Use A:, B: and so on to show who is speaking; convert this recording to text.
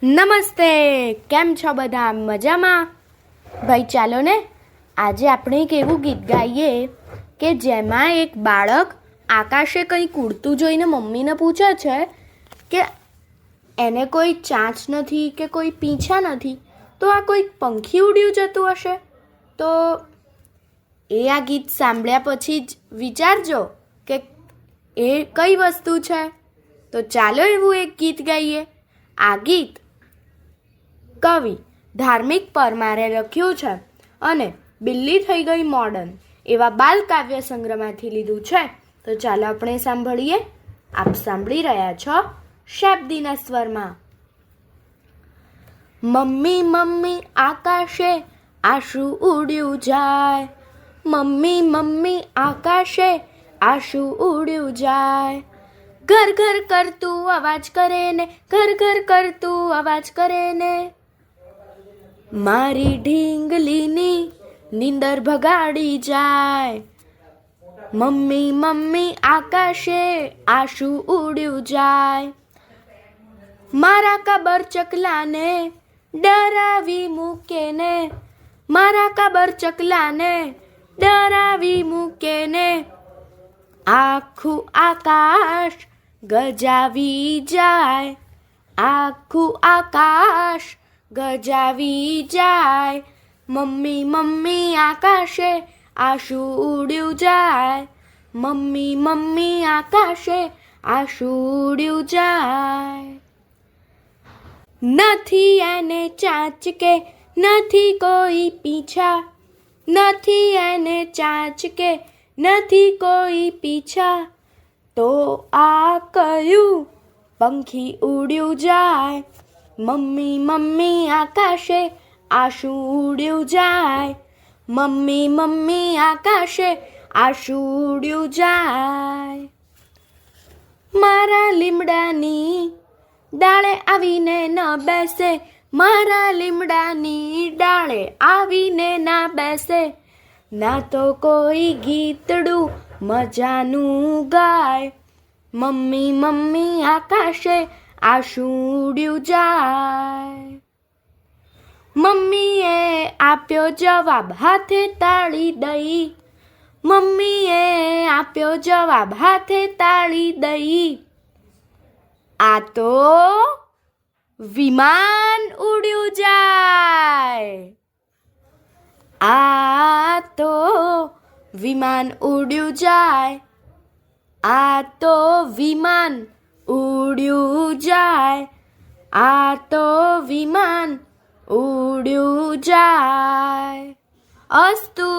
A: નમસ્તે, કેમ છો બધા? મજામાં? ભાઈ ચાલો ને આજે આપણે એક એવું ગીત ગાઈએ કે જેમાં એક બાળક આકાશે કંઈક ઉડતું જોઈને મમ્મીને પૂછે છે કે એને કોઈ ચાંચ નથી કે કોઈ પીંછા નથી, તો આ કોઈ પંખી ઉડ્યું જતું હશે. તો એ આ ગીત સાંભળ્યા પછી જ વિચારજો કે એ કઈ વસ્તુ છે. તો ચાલો એવું એક ગીત ગાઈએ. આ ગીત કવિ ધાર્મિક પરમારે લખ્યું છે અને બિલ્લી થઈ ગઈ મોડર્ન એવા બાલ કાવ્ય સંગ્રહમાંથી લીધું છે. તો ચાલો આપણે સાંભળીએ. આપ સાંભળી રહ્યા છો શાબ્દીના સ્વરમાં. મમ્મી મમ્મી આકાશે આશુ ઉડ્યું જાય, મમ્મી મમ્મી આકાશે આશુ ઉડ્યું જાય, ઘર ઘર કરતું અવાજ કરે ને, ઘર ઘર કરતું અવાજ કરે ને, મારી ઢીંગલીની નીંદર ભગાડી જાય. મમ્મી મમ્મી આકાશે આશુ ઉડ્યું જાય, મારા કાબર ચકલાને ડરાવી મૂકે ને, મારા કાબર ચકલાને ડરાવી મૂકે ને, આખું આકાશ ગજાવી જાય, આખું આકાશ ગજાવી જાય. મમ્મી મમ્મી આકાશે આશુ ઉડ્યું જાય, મમ્મી મમ્મી આકાશે આશુ ઉડ્યું જાય. નથી એને ચાંચ કે નથી કોઈ પીછા, નથી એને ચાંચ કે નથી કોઈ પીછા, તો આ કયું પંખી ઉડ્યું જાય. મમ્મી મમ્મી આકાશે આશુ ઉડ્યું જાય, મમ્મી મમ્મી આકાશે આશુ ઉડ્યું જાય. મારા લીમડાની ડાળે આવીને ન બેસે, મારા લીમડાની ડાળે આવીને ના બેસે, ના તો કોઈ ગીતડું મજાનું ગાય. મમ્મી મમ્મી આકાશે આશુ ઉડ્યું જાય. મમ્મીએ આપ્યો જવાબ હાથે તાળી દઈ, મમ્મીએ આપ્યો જવાબ હાથે તાળી દઈ, આ તો વિમાન ઉડ્યું જાય, આ તો વિમાન ઉડ્યું જાય, આ તો વિમાન ઉડ્યું જાય, આ તો વિમાન ઉડ્યું જાય. અસ્તુ.